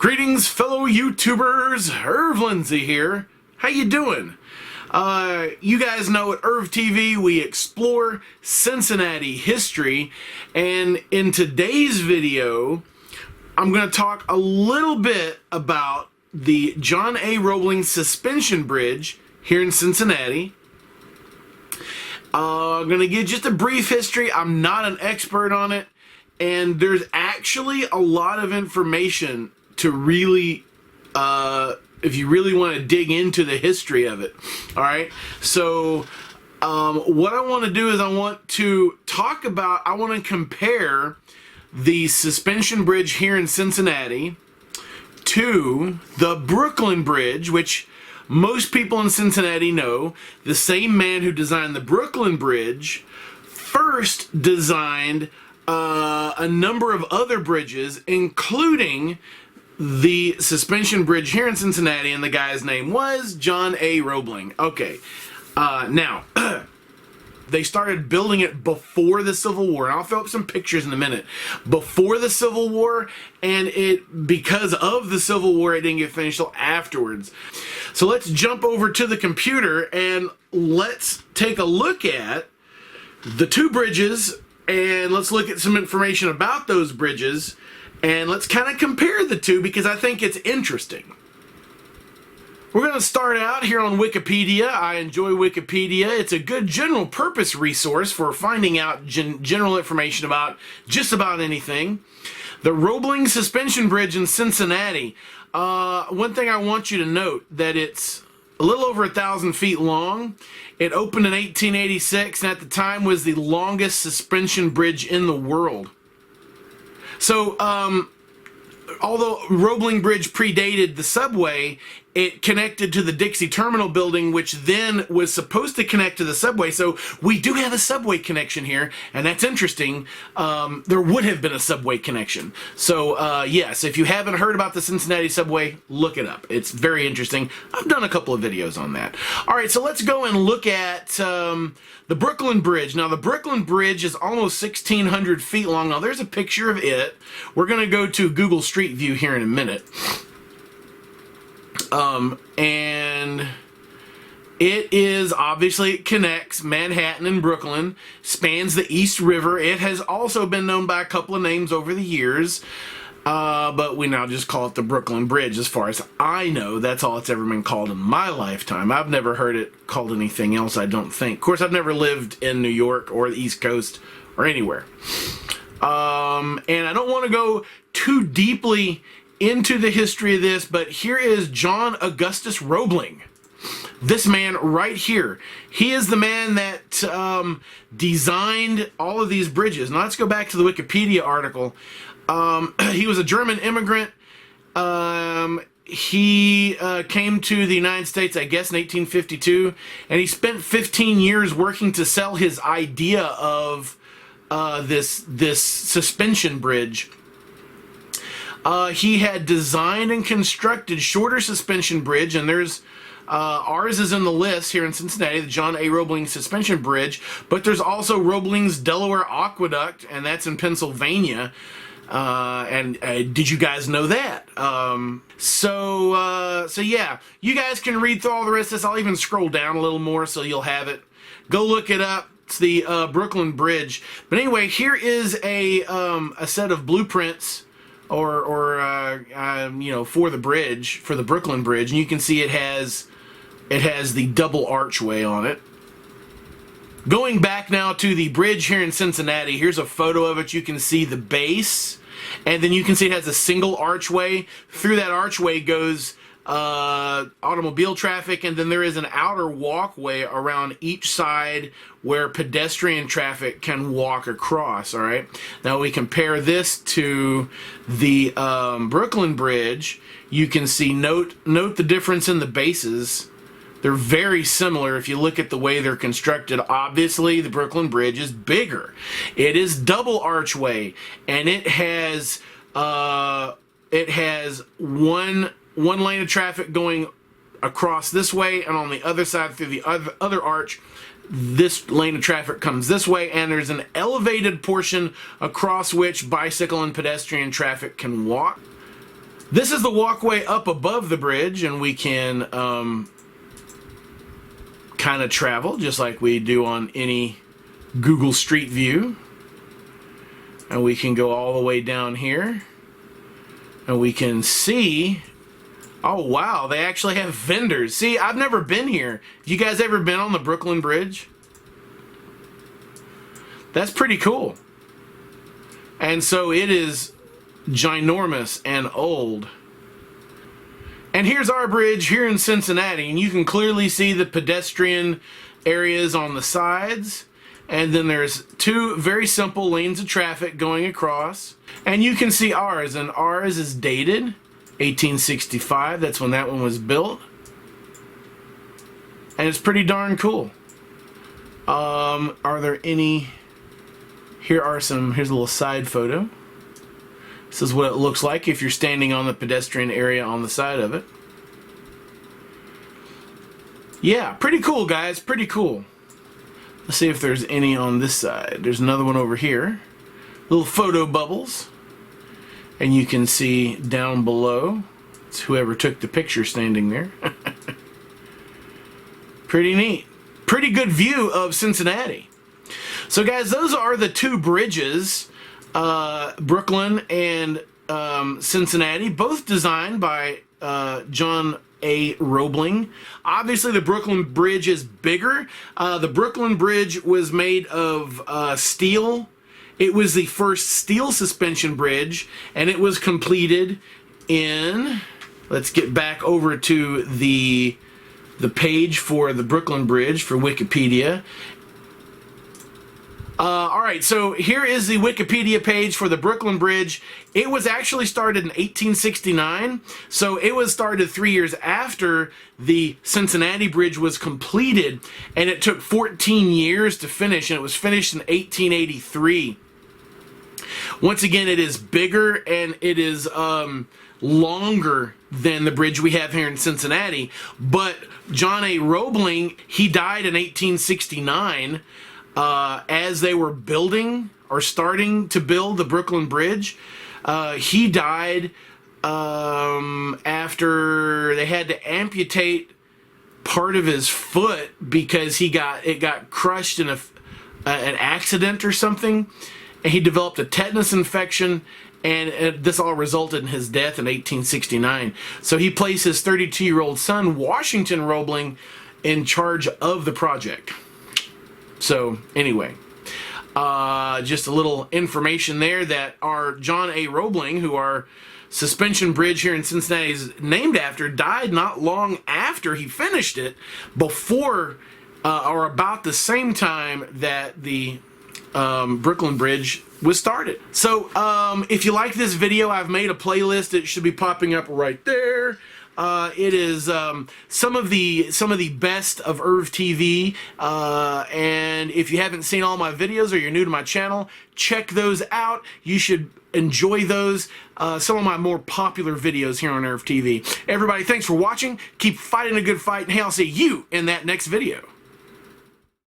Greetings, fellow YouTubers. ErvLindsay here. How you doing? You guys know at ErvTV we explore Cincinnati history, and in today's video I'm going to talk a little bit about the John A. Roebling Suspension Bridge here in Cincinnati. I'm going to give just a brief history. I'm not an expert on it, and there's actually a lot of information to really, if you really want to dig into the history of it. Alright, so what I want to do is I want to compare the suspension bridge here in Cincinnati to the Brooklyn Bridge, which most people in Cincinnati know. The same man who designed the Brooklyn Bridge first designed a number of other bridges, including the suspension bridge here in Cincinnati, and the guy's name was John A. Roebling. Okay, now, they started building it before the Civil War, and I'll throw up some pictures in a minute. Before the Civil War, and because of the Civil War, it didn't get finished till afterwards. So let's jump over to the computer, and let's take a look at the two bridges, and let's look at some information about those bridges, and let's kind of compare the two because I think it's interesting. We're going to start out here on Wikipedia. I enjoy Wikipedia. It's a good general purpose resource for finding out general information about just about anything. The Roebling Suspension Bridge in Cincinnati. One thing I want you to note, that it's a little over 1,000 feet long. It opened in 1886 and at the time was the longest suspension bridge in the world. So, although Roebling Bridge predated the subway, it connected to the Dixie Terminal building, which then was supposed to connect to the subway. So we do have a subway connection here, and that's interesting. There would have been a subway connection. So yes, if you haven't heard about the Cincinnati subway, look it up. It's very interesting. I've done a couple of videos on that. All right, so let's go and look at the Brooklyn Bridge. Now, the Brooklyn Bridge is almost 1,600 feet long. Now, there's a picture of it. We're going to go to Google Street View here in a minute. And it connects Manhattan and Brooklyn, spans the East River. It has also been known by a couple of names over the years, but we now just call it the Brooklyn Bridge. As far as I know, that's all it's ever been called in my lifetime. I've never heard it called anything else, I don't think. Of course, I've never lived in New York or the East Coast or anywhere. And I don't want to go too deeply into the history of this, but here is John Augustus Roebling. This man right here. He is the man that designed all of these bridges. Now let's go back to the Wikipedia article. He was a German immigrant. He came to the United States, I guess, in 1852, and he spent 15 years working to sell his idea of this suspension bridge. He had designed and constructed shorter suspension bridge, and there's ours is in the list here in Cincinnati, the John A. Roebling Suspension Bridge, but there's also Roebling's Delaware Aqueduct, and that's in Pennsylvania. Did you guys know that? So yeah, you guys can read through all the rest of this. I'll even scroll down a little more so you'll have it. Go look it up. It's the Brooklyn Bridge. But anyway, here is a set of blueprints you know, for the bridge, for the Brooklyn Bridge, and you can see it has the double archway on it. Going back now to the bridge here in Cincinnati, here's a photo of it. You can see the base, and then you can see it has a single archway. Through that archway goes automobile traffic, and then there is an outer walkway around each side where pedestrian traffic can walk across. All right, now we compare this to the Brooklyn Bridge. You can see, note the difference in the bases. They're very similar if you look at the way they're constructed. Obviously, the Brooklyn Bridge is bigger. It is double archway, and it has one lane of traffic going across this way, and on the other side through the other arch, this lane of traffic comes this way, and there's an elevated portion across which bicycle and pedestrian traffic can walk. This is the walkway up above the bridge, and we can kind of travel just like we do on any Google Street View. And we can go all the way down here, and we can see, oh wow, they actually have vendors. See, I've never been here. You guys ever been on the Brooklyn Bridge? That's pretty cool. And so it is ginormous and old. And here's our bridge here in Cincinnati, and you can clearly see the pedestrian areas on the sides. And then there's two very simple lanes of traffic going across. And you can see ours, and ours is dated 1865. That's when that one was built. And it's pretty darn cool. Are there any... here's a little side photo. This is what it looks like if you're standing on the pedestrian area on the side of it. Yeah, pretty cool, guys. Pretty cool. Let's see if there's any on this side. There's another one over here. Little photo bubbles. And you can see down below, it's whoever took the picture standing there. Pretty neat. Pretty good view of Cincinnati. So guys, those are the two bridges, Brooklyn and Cincinnati, both designed by John A. Roebling. Obviously, the Brooklyn Bridge is bigger. The Brooklyn Bridge was made of steel. It was the first steel suspension bridge, and it was completed in... let's get back over to the page for the Brooklyn Bridge for Wikipedia. Alright, so here is the Wikipedia page for the Brooklyn Bridge. It was actually started in 1869, so it was started 3 years after the Cincinnati Bridge was completed, and it took 14 years to finish, and it was finished in 1883. Once again, it is bigger, and it is longer than the bridge we have here in Cincinnati, but John A. Roebling, he died in 1869, as they were building or starting to build the Brooklyn Bridge. He died after they had to amputate part of his foot because it got crushed in an accident or something, and he developed a tetanus infection, and this all resulted in his death in 1869. So he placed his 32-year-old son, Washington Roebling, in charge of the project. So anyway, just a little information there that our John A. Roebling, who our suspension bridge here in Cincinnati is named after, died not long after he finished it, before or about the same time that the Brooklyn Bridge was started. So if you like this video, I've made a playlist. It should be popping up right there. It is some of the best of ErvTV, and if you haven't seen all my videos or you're new to my channel, check those out. You should enjoy those. Some of my more popular videos here on ErvTV. Everybody, thanks for watching. Keep fighting a good fight, and hey, I'll see you in that next video.